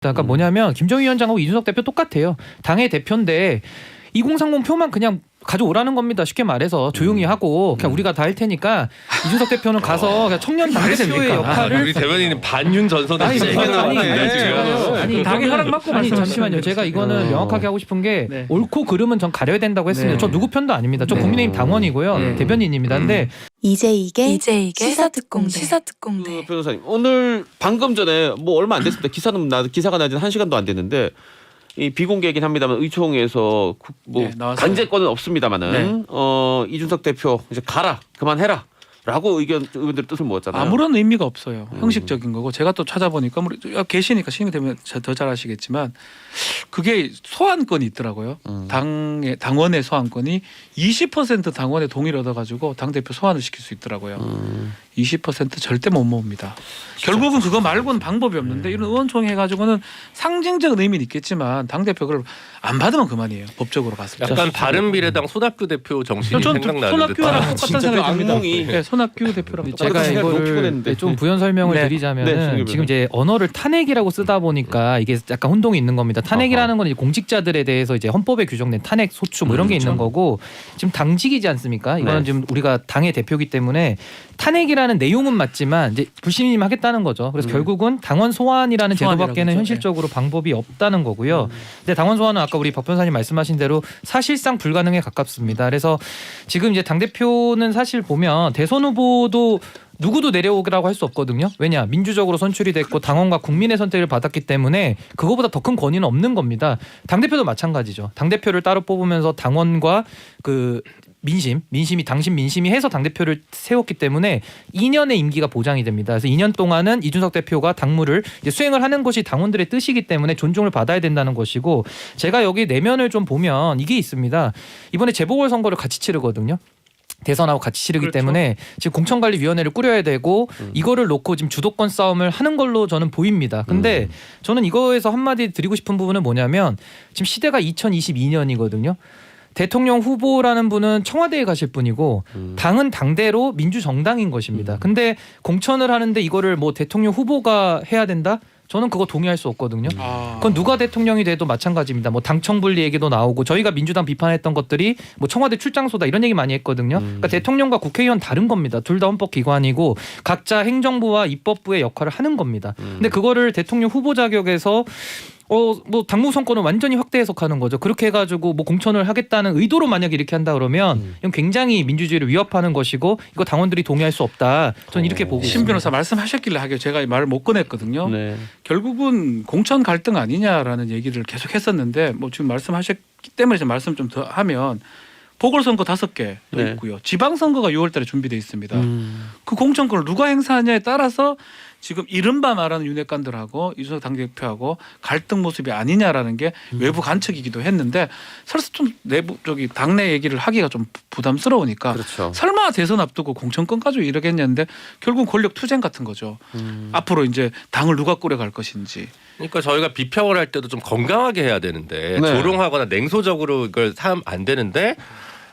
그러니까 뭐냐면 김정희 위원장하고 이준석 대표 똑같아요. 당의 대표인데 2030 표만 그냥 가져오라는 겁니다. 쉽게 말해서 조용히 하고 그냥 우리가 다 할 테니까 이준석 대표는 가서 그냥 청년 당대표의 역할을 우리 대변인은 반윤 전선에 아니 당의 허락 받고 아니 말씀하시는 잠시만요. 거죠. 제가 이거는 명확하게 하고 싶은 게 네. 옳고 그름은 전 가려야 된다고 했습니다. 네. 저 누구 편도 아닙니다. 저 네. 국민의힘 당원이고요. 네. 대변인입니다. 근데 이제 이게 시사특공대. 시사특공대. 변호사님 오늘 방금 전에 뭐 얼마 안 됐습니다. 기사가 나진 1시간도 안 됐는데 이 비공개이긴 합니다만 의총에서 네, 나왔어요. 강제권은 없습니다만은 네. 이준석 대표 이제 가라 그만해라. 라고 의원들의 뜻을 모았잖아요. 아무런 의미가 없어요. 형식적인 거고 제가 또 찾아보니까 계시니까 시민이 되면 더 잘 아시겠지만 그게 소환권이 있더라고요. 당원의 소환권이 20% 당원의 동의를 얻어가지고 당 대표 소환을 시킬 수 있더라고요. 20% 절대 못 모읍니다. 결국은 그거 말고는 방법이 없는데 이런 의원총회 해가지고는 상징적인 의미는 있겠지만 당 대표 그걸 안 받으면 그만이에요. 법적으로 봤을 때. 약간 바른미래당 손학규 대표 정신이 생각나는 손학규랑 듯한. 똑같은 생각이 듭니다. 악몽이. 네, 손학규 대표랑 제가 똑같은 너무 이거를 피곤했는데. 좀 부연 설명을 네. 드리자면은 네, 지금 이제 언어를 탄핵이라고 쓰다 보니까 이게 약간 혼동이 있는 겁니다. 탄핵이라는 건 이제 공직자들에 대해서 이제 헌법에 규정된 탄핵, 소추 뭐 이런 게 있는 거고 지금 당직이지 않습니까? 이거는 네. 지금 우리가 당의 대표기 때문에 탄핵이라는 내용은 맞지만 이제 불신임하겠다는 거죠. 그래서 결국은 당원 소환이라는 제도밖에는 소환이라고 현실적으로 방법이 없다는 거고요. 근데 당원 소환은 아까 우리 박 변호사님 말씀하신 대로 사실상 불가능에 가깝습니다. 그래서 지금 이제 당 대표는 사실 보면 대선 후보도 누구도 내려오라고 할 수 없거든요. 왜냐? 민주적으로 선출이 됐고 당원과 국민의 선택을 받았기 때문에 그거보다 더 큰 권위는 없는 겁니다. 당대표도 마찬가지죠. 당대표를 따로 뽑으면서 당원과 그 민심이 당신 민심이 해서 당대표를 세웠기 때문에 2년의 임기가 보장이 됩니다. 그래서 2년 동안은 이준석 대표가 당무를 이제 수행을 하는 것이 당원들의 뜻이기 때문에 존중을 받아야 된다는 것이고 제가 여기 내면을 좀 보면 이게 있습니다. 이번에 재보궐선거를 같이 치르거든요. 대선하고 같이 치르기 그렇죠. 때문에 지금 공천관리위원회를 꾸려야 되고 이거를 놓고 지금 주도권 싸움을 하는 걸로 저는 보입니다. 근데 저는 이거에서 한마디 드리고 싶은 부분은 뭐냐면 지금 시대가 2022년이거든요. 대통령 후보라는 분은 청와대에 가실 분이고 당은 당대로 민주정당인 것입니다. 근데 공천을 하는데 이거를 뭐 대통령 후보가 해야 된다? 저는 그거 동의할 수 없거든요. 그건 누가 대통령이 돼도 마찬가지입니다. 뭐 당청분리 얘기도 나오고 저희가 민주당 비판했던 것들이 뭐 청와대 출장소다 이런 얘기 많이 했거든요. 그러니까 대통령과 국회의원 다른 겁니다. 둘 다 헌법기관이고 각자 행정부와 입법부의 역할을 하는 겁니다. 근데 그거를 대통령 후보 자격에서 뭐 당무 선권을 완전히 확대 해석하는 거죠. 그렇게 해가지고 뭐 공천을 하겠다는 의도로 만약에 이렇게 한다 그러면 이건 굉장히 민주주의를 위협하는 것이고 이거 당원들이 동의할 수 없다. 저는 이렇게 보고 신 있습니다. 변호사 말씀하셨길래 하길 제가 이 말을 못 꺼냈거든요. 네. 결국은 공천 갈등 아니냐라는 얘기를 계속 했었는데 뭐 지금 말씀하셨기 때문에 제가 말씀 좀 더 하면 보궐선거 5개 네. 있고요. 지방선거가 6월 달에 준비되어 있습니다. 그 공천권을 누가 행사하냐에 따라서 지금 이른바 말하는 윤핵관들하고 이준석 당대표하고 갈등 모습이 아니냐라는 게 외부 관측이기도 했는데 사실 좀 내부 당내 얘기를 하기가 좀 부담스러우니까 그렇죠. 설마 대선 앞두고 공천권 가지고 이러겠냐는데 결국 권력 투쟁 같은 거죠. 앞으로 이제 당을 누가 꾸려갈 것인지. 그러니까 저희가 비평을 할 때도 좀 건강하게 해야 되는데 네. 조롱하거나 냉소적으로 이걸 하면 안 되는데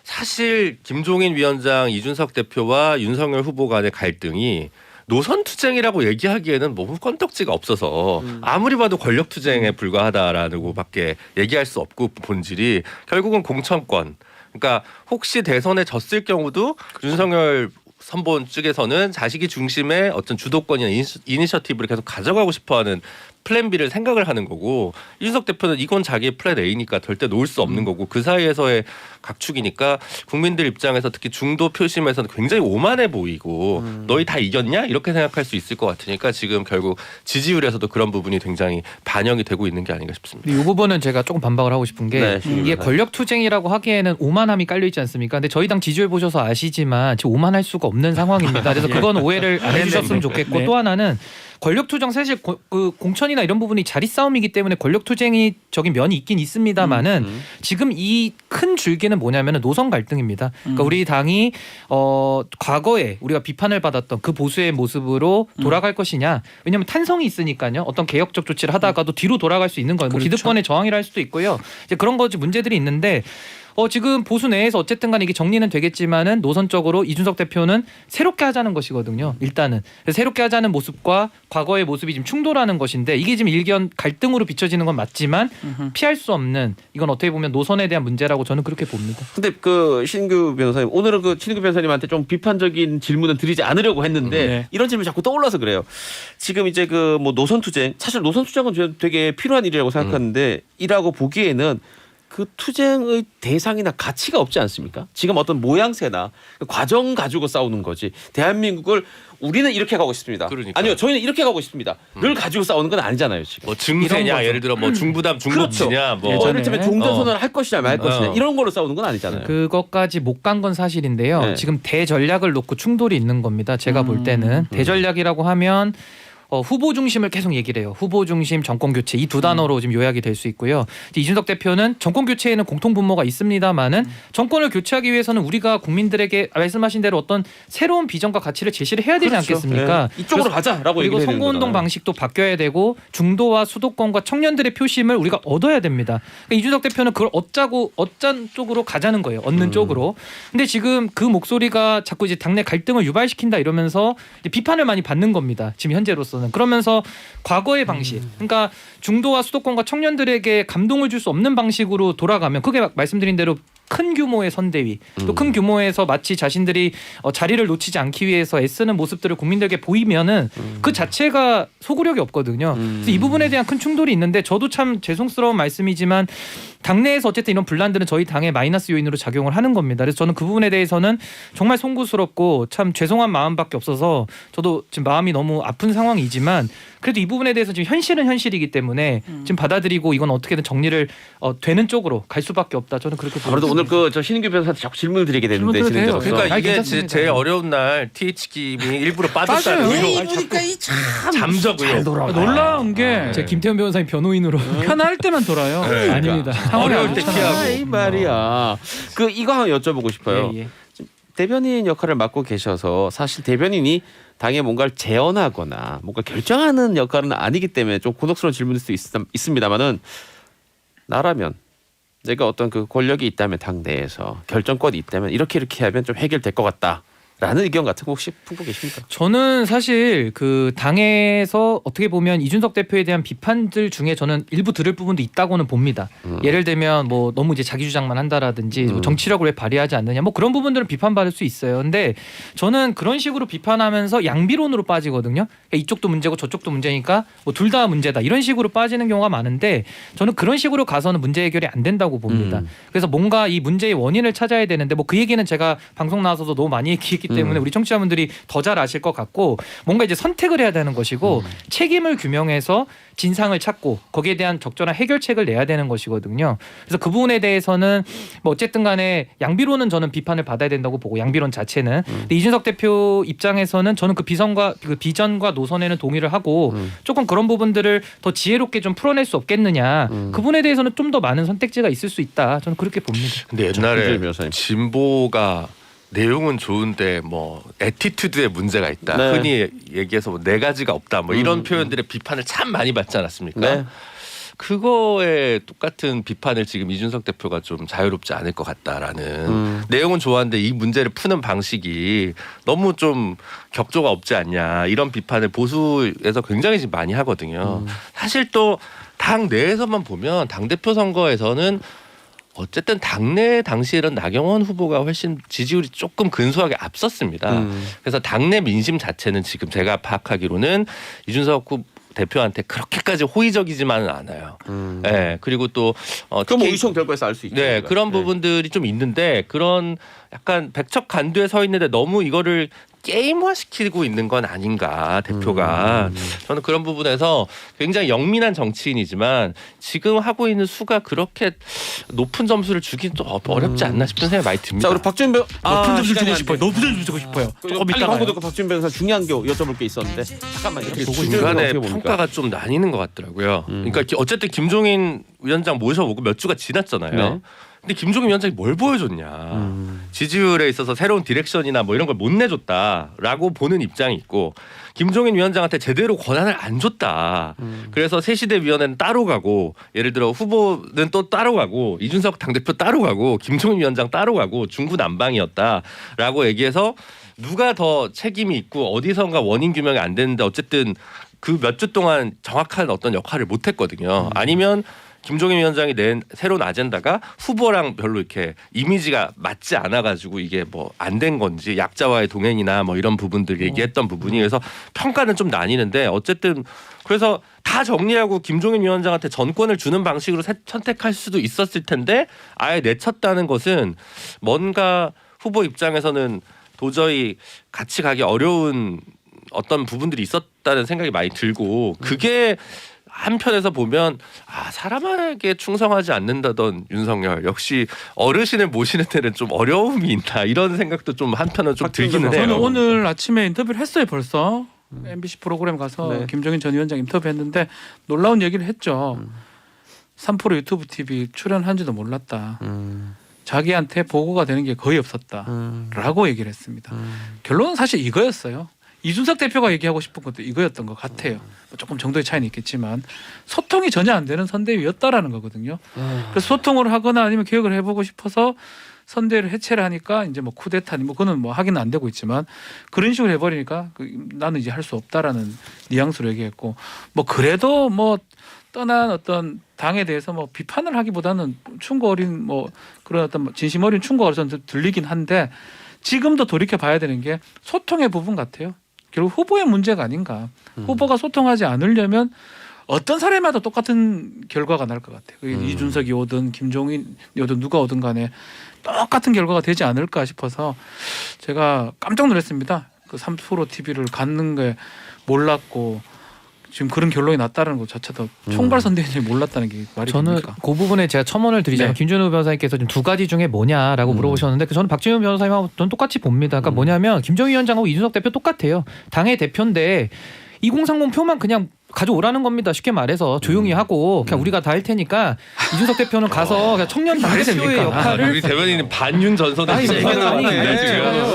사실 김종인 위원장, 이준석 대표와 윤석열 후보 간의 갈등이 노선투쟁이라고 얘기하기에는 너무 건덕지가 없어서 아무리 봐도 권력투쟁에 불과하다라는 밖에 얘기할 수 없고 본질이 결국은 공천권. 그러니까 혹시 대선에 졌을 경우도 윤석열 선본 측에서는 자식이 중심의 어떤 주도권이나 이니셔티브를 계속 가져가고 싶어하는 플랜 B를 생각을 하는 거고 이준석 대표는 이건 자기의 플랜 A니까 절대 놓을 수 없는 거고 그 사이에서의 각축이니까 국민들 입장에서 특히 중도 표심에서는 굉장히 오만해 보이고 너희 다 이겼냐? 이렇게 생각할 수 있을 것 같으니까 지금 결국 지지율에서도 그런 부분이 굉장히 반영이 되고 있는 게 아닌가 싶습니다. 이 부분은 제가 조금 반박을 하고 싶은 게 네, 이게 권력투쟁이라고 하기에는 오만함이 깔려있지 않습니까? 근데 저희 당 지지율 보셔서 아시지만 지금 오만할 수가 없는 상황입니다. 그래서 그건 오해를 안 해주셨으면 좋겠고 네. 또 하나는 권력투쟁 사실 그 공천이나 이런 부분이 자리 싸움이기 때문에 권력투쟁이적인 면이 있긴 있습니다만은 지금 이 큰 줄기는 뭐냐면은 노선 갈등입니다. 그러니까 우리 당이 과거에 우리가 비판을 받았던 그 보수의 모습으로 돌아갈 것이냐. 왜냐하면 탄성이 있으니까요. 어떤 개혁적 조치를 하다가도 뒤로 돌아갈 수 있는 거예요. 뭐 그렇죠. 기득권의 저항이라 할 수도 있고요. 이제 그런 거지 문제들이 있는데 지금 보수 내에서 어쨌든 간에 이게 정리는 되겠지만은 노선적으로 이준석 대표는 새롭게 하자는 것이거든요. 일단은 그래서 새롭게 하자는 모습과 과거의 모습이 지금 충돌하는 것인데 이게 지금 일견 갈등으로 비춰지는 건 맞지만 피할 수 없는 이건 어떻게 보면 노선에 대한 문제라고 저는 그렇게 봅니다. 근데 그 신규 변호사님 오늘은 그 신규 변호사님한테 좀 비판적인 질문은 드리지 않으려고 했는데 네. 이런 질문이 자꾸 떠올라서 그래요. 지금 이제 그 뭐 노선 투쟁 사실 노선 투쟁은 저는 되게 필요한 일이라고 생각하는데 이라고 보기에는 그 투쟁의 대상이나 가치가 없지 않습니까? 지금 어떤 모양새나 그 과정 가지고 싸우는 거지. 대한민국을 우리는 이렇게 가고 싶습니다. 그러니까. 아니요, 저희는 이렇게 가고 싶습니다.를 가지고 싸우는 건 아니잖아요, 지금. 뭐 증세냐 이런 거죠. 예를 들어 뭐 중부담 중도치냐 뭐 예전에. 이를테면 종전선언을 할 것이냐 말 것이냐 어. 이런 걸로 싸우는 건 아니잖아요. 그것까지 못 간 건 사실인데요. 네. 지금 대전략을 놓고 충돌이 있는 겁니다. 제가 볼 때는 대전략이라고 하면 후보 중심을 계속 얘기를 해요. 후보 중심 정권 교체 이 두 단어로 지금 요약이 될 수 있고요. 이제 이준석 대표는 정권 교체에는 공통 분모가 있습니다만은 정권을 교체하기 위해서는 우리가 국민들에게 말씀하신 대로 어떤 새로운 비전과 가치를 제시를 해야 되지 그렇죠. 않겠습니까? 네. 이쪽으로 그래서 가자라고 그리고 얘기를 해야 되는 선거운동 거잖아요. 방식도 바뀌어야 되고 중도와 수도권과 청년들의 표심을 우리가 얻어야 됩니다. 그러니까 이준석 대표는 그걸 어짠 쪽으로 가자는 거예요. 얻는 쪽으로. 근데 지금 그 목소리가 자꾸 이제 당내 갈등을 유발시킨다 이러면서 이제 비판을 많이 받는 겁니다. 지금 현재로서는. 그러면서 과거의 방식, 그러니까 중도와 수도권과 청년들에게 감동을 줄 수 없는 방식으로 돌아가면 그게 말씀드린 대로 큰 규모의 선대위 또 큰 규모에서 마치 자신들이 자리를 놓치지 않기 위해서 애쓰는 모습들을 국민들에게 보이면은 그 자체가 소구력이 없거든요. 그래서 이 부분에 대한 큰 충돌이 있는데 저도 참 죄송스러운 말씀이지만 당내에서 어쨌든 이런 분란들은 저희 당의 마이너스 요인으로 작용을 하는 겁니다. 그래서 저는 그 부분에 대해서는 정말 송구스럽고 참 죄송한 마음밖에 없어서 저도 지금 마음이 너무 아픈 상황이지만 그래도 이 부분에 대해서 지금 현실은 현실이기 때문에 지금 받아들이고 이건 어떻게든 정리를 되는 쪽으로 갈 수밖에 없다. 저는 그렇게 봅니다. 그래도 오늘 그 저 신인규 변호사한테 자꾸 질문을 드리게 되는데 질문을 드려요. 진행자로서. 그러니까 이게 괜찮습니다. 제일 어려운 날 TH 김이 일부러 빠졌다는 빠져요. 의혹 이보니까 이참 잠적을 놀라운 게 제 김태현 변호사님 변호인으로 편할 때만 돌아요. 네. 아닙니다. 어려울 때 피하고. 이 말이야. 그 이거 하나 여쭤보고 싶어요. 예, 예. 대변인 역할을 맡고 계셔서 사실 대변인이 당에 뭔가를 제언하거나 뭔가 결정하는 역할은 아니기 때문에 좀 곤혹스러운 질문일 수 있습니다만은 나라면 내가 어떤 그 권력이 있다면 당 내에서 결정권이 있다면 이렇게 하면 좀 해결될 것 같다라는 의견 같은 거 혹시 품고 계십니까? 저는 사실 그 당에서 어떻게 보면 이준석 대표에 대한 비판들 중에 저는 일부 들을 부분도 있다고는 봅니다. 예를 들면 뭐 너무 이제 자기 주장만 한다라든지 뭐 정치력을 왜 발휘하지 않느냐 뭐 그런 부분들은 비판받을 수 있어요. 근데 저는 그런 식으로 비판하면서 양비론으로 빠지거든요. 그러니까 이쪽도 문제고 저쪽도 문제니까 뭐 둘 다 문제다 이런 식으로 빠지는 경우가 많은데 저는 그런 식으로 가서는 문제 해결이 안 된다고 봅니다. 그래서 뭔가 이 문제의 원인을 찾아야 되는데 뭐 그 얘기는 제가 방송 나와서도 너무 많이 얘기했기 때문에 우리 청취자분들이 더 잘 아실 것 같고 뭔가 이제 선택을 해야 되는 것이고 책임을 규명해서 진상을 찾고 거기에 대한 적절한 해결책을 내야 되는 것이거든요. 그래서 그 부분에 대해서는 뭐 어쨌든 간에 양비론은 저는 비판을 받아야 된다고 보고 양비론 자체는 근데 이준석 대표 입장에서는 저는 그 비전과 노선에는 동의를 하고 조금 그런 부분들을 더 지혜롭게 좀 풀어낼 수 없겠느냐 그 부분에 대해서는 좀 더 많은 선택지가 있을 수 있다. 저는 그렇게 봅니다. 근데 김준일 옛날에 변호사님. 진보가 내용은 좋은데 뭐 애티튜드에 문제가 있다. 네. 흔히 얘기해서 뭐 네 가지가 없다. 뭐 이런 표현들의 비판을 참 많이 받지 않았습니까? 네. 그거에 똑같은 비판을 지금 이준석 대표가 좀 자유롭지 않을 것 같다라는 내용은 좋았는데 이 문제를 푸는 방식이 너무 좀 격조가 없지 않냐 이런 비판을 보수에서 굉장히 지금 많이 하거든요. 사실 또 당 내에서만 보면 당대표 선거에서는 어쨌든 당내 당시에는 나경원 후보가 훨씬 지지율이 조금 근소하게 앞섰습니다. 그래서 당내 민심 자체는 지금 제가 파악하기로는 이준석 대표한테 그렇게까지 호의적이지만은 않아요. 네, 그리고 또 그럼 특히 의총 결과에서 알 수 있죠. 네, 우리가. 그런 부분들이 좀 있는데 그런 약간 백척간두에 서 있는데 너무 이거를 게임화시키고 있는 건 아닌가 대표가 저는 그런 부분에서 굉장히 영민한 정치인이지만 지금 하고 있는 수가 그렇게 높은 점수를 주긴 좀 어렵지 않나 싶은 생각이 많이 듭니다. 자 우리 박준 변 높은 점수 시간이 주고 안 싶어요. 돼. 높은 점수 주고 싶어요. 조금 빨리 이따가요. 광고 듣고 박준 변호사 중요한 거 여쭤볼 게 있었는데 잠깐만요. 중간에 평가가 좀 나뉘는 것 같더라고요. 그러니까 어쨌든 김종인 위원장 모셔보고 몇 주가 지났잖아요. 네. 근데 김종인 위원장이 뭘 보여줬냐. 지지율에 있어서 새로운 디렉션이나 뭐 이런 걸 못 내줬다라고 보는 입장이 있고 김종인 위원장한테 제대로 권한을 안 줬다. 그래서 새시대위원회는 따로 가고 예를 들어 후보는 또 따로 가고 이준석 당대표 따로 가고 김종인 위원장 따로 가고 중구난방이었다라고 얘기해서 누가 더 책임이 있고 어디선가 원인 규명이 안 됐는데 어쨌든 그 몇 주 동안 정확한 어떤 역할을 못 했거든요. 아니면 김종인 위원장이 낸 새로운 아젠다가 후보랑 별로 이렇게 이미지가 맞지 않아 가지고 이게 뭐 안 된 건지 약자와의 동행이나 뭐 이런 부분들 얘기했던 부분이 그래서 평가는 좀 나뉘는데 어쨌든 그래서 다 정리하고 김종인 위원장한테 전권을 주는 방식으로 선택할 수도 있었을 텐데 아예 내쳤다는 것은 뭔가 후보 입장에서는 도저히 같이 가기 어려운 어떤 부분들이 있었다는 생각이 많이 들고 그게 한편에서 보면 사람에게 충성하지 않는다던 윤석열 역시 어르신을 모시는 데는 좀 어려움이 있나 이런 생각도 좀 한편은 좀 들기는 해요. 저는 오늘 아침에 인터뷰를 했어요 벌써. MBC 프로그램 가서 김종인 전 위원장 인터뷰했는데 놀라운 얘기를 했죠. 3프로 유튜브 TV 출연한지도 몰랐다. 자기한테 보고가 되는 게 거의 없었다라고 얘기를 했습니다. 결론은 사실 이거였어요. 이준석 대표가 얘기하고 싶은 것도 이거였던 것 같아요. 뭐 조금 정도의 차이는 있겠지만 소통이 전혀 안 되는 선대위였다라는 거거든요. 그래서 소통을 하거나 아니면 개혁을 해보고 싶어서 선대위를 해체를 하니까 이제 뭐 쿠데타니 뭐 그거는 뭐 하기는 안 되고 있지만 그런 식으로 해버리니까 나는 이제 할 수 없다라는 뉘앙스로 얘기했고 뭐 그래도 뭐 떠난 어떤 당에 대해서 뭐 비판을 하기보다는 충고 어린 뭐 그런 어떤 진심 어린 충고가 저는 들리긴 한데 지금도 돌이켜 봐야 되는 게 소통의 부분 같아요. 결국 후보의 문제가 아닌가. 후보가 소통하지 않으려면 어떤 사람마다 똑같은 결과가 날 것 같아요. 이준석이 오든 김종인이 오든 누가 오든 간에 똑같은 결과가 되지 않을까 싶어서 제가 깜짝 놀랐습니다. 그 3프로 TV를 갖는 게 몰랐고 지금 그런 결론이 났다는 것 자체도 총괄 선대위원장이 몰랐다는 게 말이 저는 됩니까? 그 부분에 제가 첨언을 드리자면 네. 김준호 변호사님께서 지금 두 가지 중에 뭐냐라고 물어보셨는데 저는 박지원 변호사님하고 저는 똑같이 봅니다. 그러니까 뭐냐면 김종인 위원장하고 이준석 대표 똑같아요. 당의 대표인데 2030 표만 그냥 가져오라는 겁니다. 쉽게 말해서 조용히 하고 그냥 우리가 다 할 테니까 이준석 대표는 가서 그냥 청년 당대표의 역할을 우리 대변인은 반윤 전선에 아니, 지금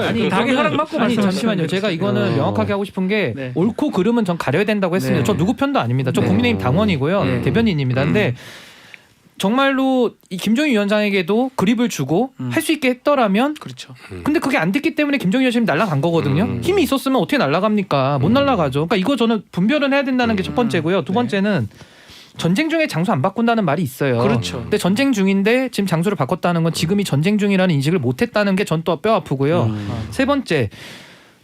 아니 당이 허락 받고 아니 말씀하시는 잠시만요. 거죠. 제가 이거는 명확하게 하고 싶은 게 네. 옳고 그름은 전 가려야 된다고 했습니다. 네. 저 누구 편도 아닙니다. 저 네. 국민의힘 당원이고요. 네. 대변인입니다. 근데 정말로 이 김종인 위원장에게도 그립을 주고 할 수 있게 했더라면 그렇죠. 근데 그게 안 됐기 때문에 김종인 위원장이 날아간 거거든요. 힘이 있었으면 어떻게 날아갑니까? 못 날아가죠. 그러니까 이거 저는 분별은 해야 된다는 게 첫 번째고요. 두 번째는 전쟁 중에 장소 안 바꾼다는 말이 있어요. 그렇죠. 근데 전쟁 중인데 지금 장소를 바꿨다는 건 지금이 전쟁 중이라는 인식을 못 했다는 게 전 또 뼈 아프고요. 세 번째.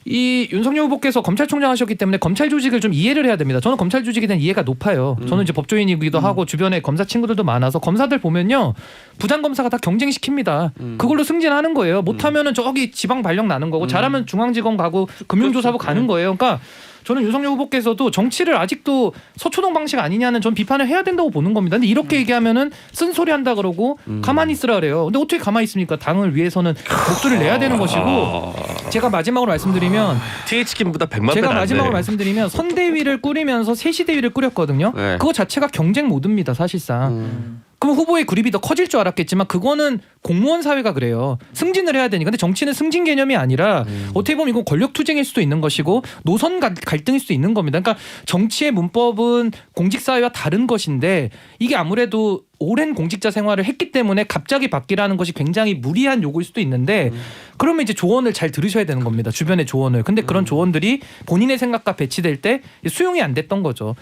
이 윤석열 후보께서 검찰총장 하셨기 때문에 검찰 조직을 좀 이해를 해야 됩니다. 저는 검찰 조직에 대한 이해가 높아요. 저는 이제 법조인이기도 하고 주변에 검사 친구들도 많아서 검사들 보면요. 부장 검사가 다 경쟁시킵니다. 그걸로 승진하는 거예요. 못하면은 저기 지방 발령 나는 거고 잘하면 중앙지검 가고 금융조사부 가는 거예요. 그러니까 저는 윤석열 후보께서도 정치를 아직도 서초동 방식 아니냐는 전 비판을 해야 된다고 보는 겁니다. 근데 이렇게 얘기하면은 쓴소리 한다 그러고 가만히 있으라 그래요. 근데 어떻게 가만히 있습니까? 당을 위해서는 목소리를 내야 되는 것이고 제가 마지막으로 말씀드리면 TH킴보다 100만 제가 배는 안 마지막으로 돼. 말씀드리면 선대위를 꾸리면서 새시대위를 꾸렸거든요. 네. 그거 자체가 경쟁 모드입니다. 사실상. 그럼 후보의 그립이 더 커질 줄 알았겠지만 그거는 공무원 사회가 그래요. 승진을 해야 되니까. 근데 정치는 승진 개념이 아니라 어떻게 보면 이건 권력 투쟁일 수도 있는 것이고 노선 갈등일 수도 있는 겁니다. 그러니까 정치의 문법은 공직 사회와 다른 것인데 이게 아무래도 오랜 공직자 생활을 했기 때문에 갑자기 바뀌라는 것이 굉장히 무리한 요구일 수도 있는데 그러면 이제 조언을 잘 들으셔야 되는 겁니다. 주변의 조언을. 근데 그런 조언들이 본인의 생각과 배치될 때 수용이 안 됐던 거죠.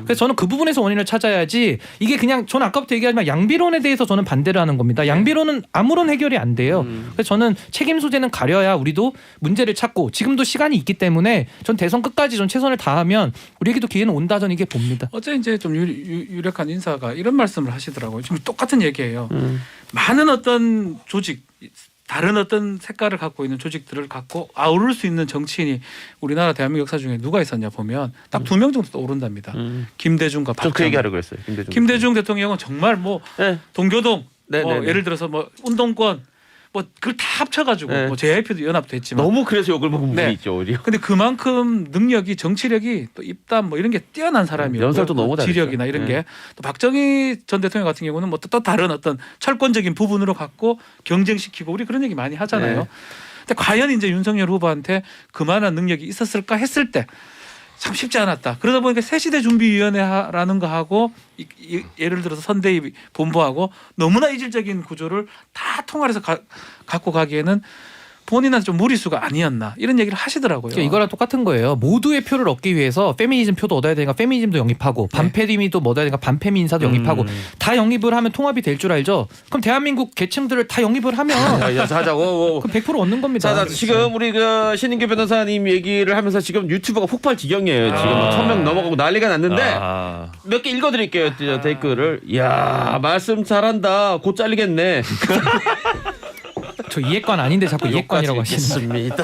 그래서 저는 그 부분에서 원인을 찾아야지 이게 그냥 저는 아까부터 얘기하지만 양비론에 대해서 저는 반대를 하는 겁니다. 양비론은 아무런 해결이 안 돼요. 그래서 저는 책임 소재는 가려야 우리도 문제를 찾고 지금도 시간이 있기 때문에 전 대선 끝까지 전 최선을 다하면 우리에게도 기회는 온다 저는 이게 봅니다. 어제 이제 좀 유력한 인사가 이런 말씀을 하시더라고요. 지금 똑같은 얘기예요. 많은 어떤 조직, 다른 어떤 색깔을 갖고 있는 조직들을 갖고 아우를 수 있는 정치인이 우리나라 대한민국 역사 중에 누가 있었냐 보면 딱 2명 정도 떠오른답니다. 김대중과 저 그 박정희. 얘기하려고 했어요. 김대중 대통령은 정말 뭐 네. 동교동, 네, 뭐 네, 네. 예를 들어서 뭐 운동권, 뭐 그걸 다 합쳐가지고 네. 뭐 JYP도 연합됐지만 너무 그래서 욕을 먹은 부분이 네. 있죠 오히려. 근데 그만큼 능력이 정치력이 또 입담 뭐 이런 게 뛰어난 사람이에요. 연설도 너무 잘했죠. 지력이나 이런 네. 게 또 박정희 전 대통령 같은 경우는 뭐 또 다른 어떤 철권적인 부분으로 갖고 경쟁시키고 우리 그런 얘기 많이 하잖아요. 네. 근데 과연 이제 윤석열 후보한테 그만한 능력이 있었을까 했을 때 참 쉽지 않았다. 그러다 보니까 새시대 준비위원회라는 거 하고 예를 들어서 선대위 본부하고 너무나 이질적인 구조를 다 통합해서 갖고 가기에는 본인한테 좀 무리수가 아니었나 이런 얘기를 하시더라고요. 그러니까 이거랑 똑같은 거예요. 모두의 표를 얻기 위해서 페미니즘 표도 얻어야 되니까 페미니즘도 영입하고 반페미도 얻어야 되니까 반페미 인사도 영입하고 다 영입을 하면 통합이 될 줄 알죠. 그럼 대한민국 계층들을 다 영입을 하면 야, 하자고. 그럼 100% 얻는 겁니다. 자, 지금 우리 그 신인규 변호사님 얘기를 하면서 지금 유튜브가 폭발 지경이에요. 지금 1000명 넘어가고 난리가 났는데 몇 개 읽어드릴게요. 댓글을. 이야 말씀 잘한다. 곧 잘리겠네. 저 이해관 아닌데 자꾸 이해관이라고 하시는. 있습니다.